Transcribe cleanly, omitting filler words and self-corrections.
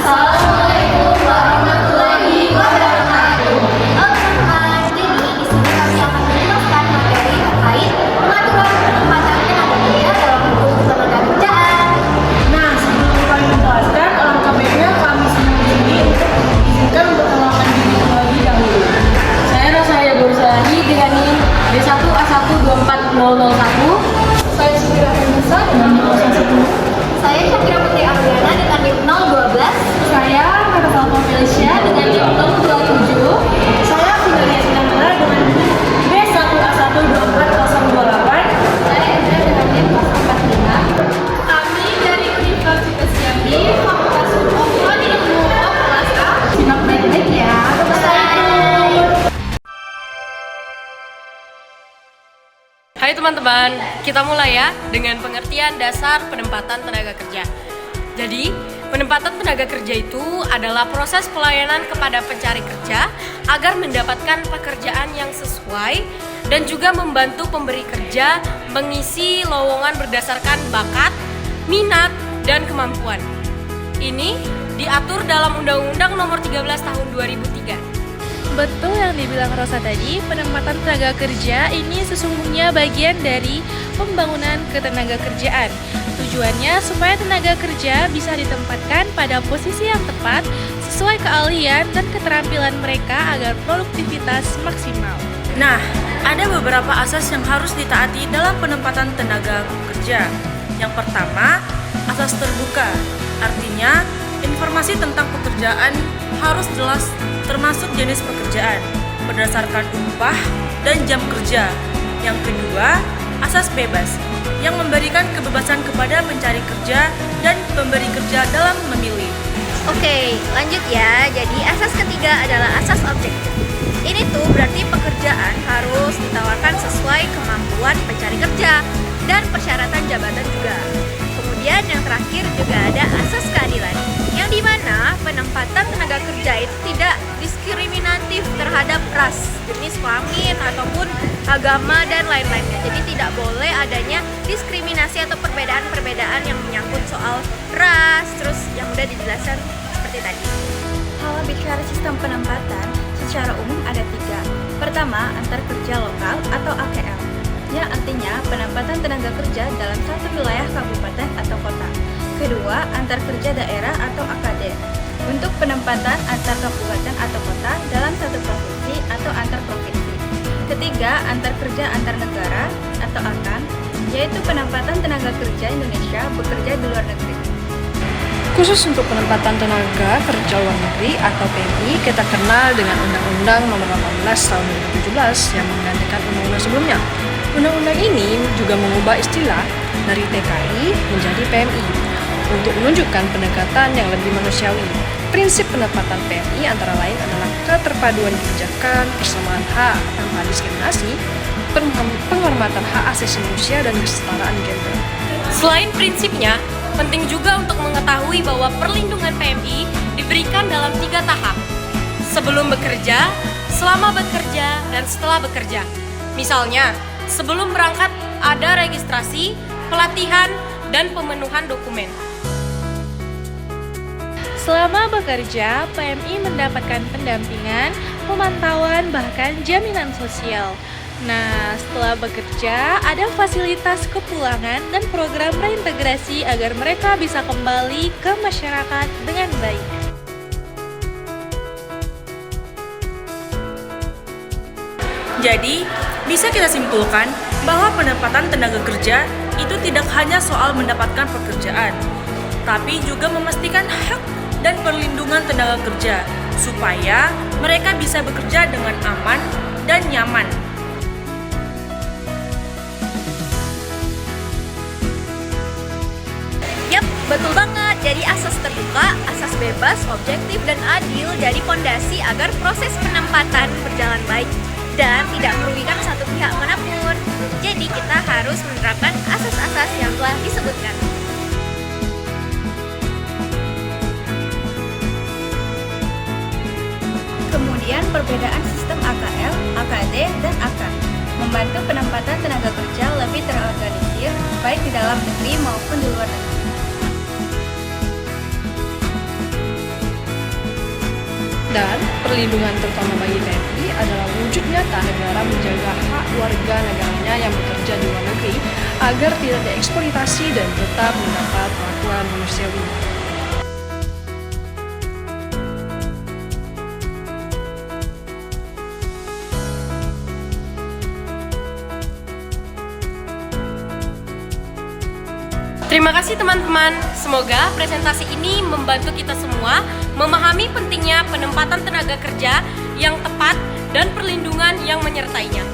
Assalamualaikum warahmatullahi wabarakatuh. Teman-teman, jadi di sini kami akan menjelaskan materi terkait pengaturan penempatan tenaga kerja dalam hukum ketenaga kerjaan. Nah, sebelum kami menjelaskan, alangkah baiknya kami semua di sini untuk diizinkan untuk mengenalkan diri terlebih dahulu. Saya Rasaya Borsani dengan NIM D1A124001. Saya Syakira Fenisa dengan NIM 01. Saya Syakira Putri Ariana dengan NIM 012. Saya Marta Felicia dengan NIM 027. Saya Fidelia Sinantara dengan NIM B1A12408. Saya Indra dengan NIM 045. Kami dari Universitas Jambi, Fakultas Hukum, Prodi Ilmu kelas A. Simak baik-baik ya. Hai teman-teman, kita mulai ya dengan pengertian dasar penempatan tenaga kerja. Jadi, penempatan tenaga kerja itu adalah proses pelayanan kepada pencari kerja agar mendapatkan pekerjaan yang sesuai dan juga membantu pemberi kerja mengisi lowongan berdasarkan bakat, minat, dan kemampuan. Ini diatur dalam Undang-Undang Nomor 13 Tahun 2003. Betul yang dibilang Rosa tadi, penempatan tenaga kerja ini sesungguhnya bagian dari pembangunan ketenaga kerjaan. Tujuannya supaya tenaga kerja bisa ditempatkan pada posisi yang tepat sesuai keahlian dan keterampilan mereka agar produktivitas maksimal. Nah, ada beberapa asas yang harus ditaati dalam penempatan tenaga kerja. Yang pertama, asas terbuka. Artinya, informasi tentang pekerjaan harus jelas termasuk jenis pekerjaan berdasarkan upah dan jam kerja. Yang kedua, asas bebas yang memberikan kebebasan kepada pencari kerja dan pemberi kerja dalam memilih. Oke, lanjut ya. Jadi asas ketiga adalah asas objektif. Ini tuh berarti pekerjaan harus ditawarkan sesuai kemampuan pencari kerja dan persyaratan jabatan juga. Kemudian yang terakhir juga ada asas keadilan, yang dimana penempatan tenaga kerja itu tidak diskriminatif terhadap ras, jenis kelamin, ataupun agama dan lain-lainnya. Jadi tidak boleh adanya diskriminasi atau perbedaan-perbedaan yang menyangkut soal ras, terus yang udah dijelaskan seperti tadi. Kalau bicara sistem penempatan, secara umum ada 3. Pertama, antar kerja lokal atau AKL, yang artinya penempatan tenaga kerja dalam satu wilayah kabupaten atau kota. Kedua, antar kerja daerah atau AKD, untuk penempatan antar kabupaten atau kota dalam satu provinsi atau antar provinsi. Ketiga, antar kerja antar negara atau AKAN, yaitu penempatan tenaga kerja Indonesia bekerja di luar negeri. Khusus untuk penempatan tenaga kerja luar negeri atau PMI, kita kenal dengan Undang-Undang Nomor 18 Tahun 2017 yang menggantikan undang-undang sebelumnya. Undang-undang ini juga mengubah istilah dari TKI menjadi PMI untuk menunjukkan pendekatan yang lebih manusiawi. Prinsip penempatan PMI antara lain adalah keterpaduan kebijakan, persamaan hak tanpa diskriminasi, penghormatan hak asasi manusia, dan kesetaraan gender. Selain prinsipnya, penting juga untuk mengetahui bahwa perlindungan PMI diberikan dalam 3 tahap: sebelum bekerja, selama bekerja, dan setelah bekerja. Misalnya, sebelum berangkat ada registrasi, pelatihan, dan pemenuhan dokumen. Selama bekerja, PMI mendapatkan pendampingan, pemantauan, bahkan jaminan sosial. Nah, setelah bekerja, ada fasilitas kepulangan dan program reintegrasi agar mereka bisa kembali ke masyarakat dengan baik. Jadi, bisa kita simpulkan bahwa penempatan tenaga kerja itu tidak hanya soal mendapatkan pekerjaan, tapi juga memastikan hak dan perlindungan tenaga kerja supaya mereka bisa bekerja dengan aman dan nyaman. Yap, betul banget. Jadi asas terbuka, asas bebas, objektif, dan adil jadi fondasi agar proses penempatan berjalan baik dan tidak merugikan satu pihak manapun. Jadi kita harus menerapkan asas-asas yang telah disebutkan. Kemudian perbedaan sistem AKL, AKD, dan AKAN membantu penempatan tenaga kerja lebih terorganisir baik di dalam negeri maupun di luar negeri. Dan perlindungan terutama bagi PMI adalah wujud nyata negara menjaga hak warga negaranya yang bekerja di luar negeri agar tidak dieksploitasi dan tetap mendapat perlakuan manusiawi. Terima kasih teman-teman, semoga presentasi ini membantu kita semua memahami pentingnya penempatan tenaga kerja yang tepat dan perlindungan yang menyertainya.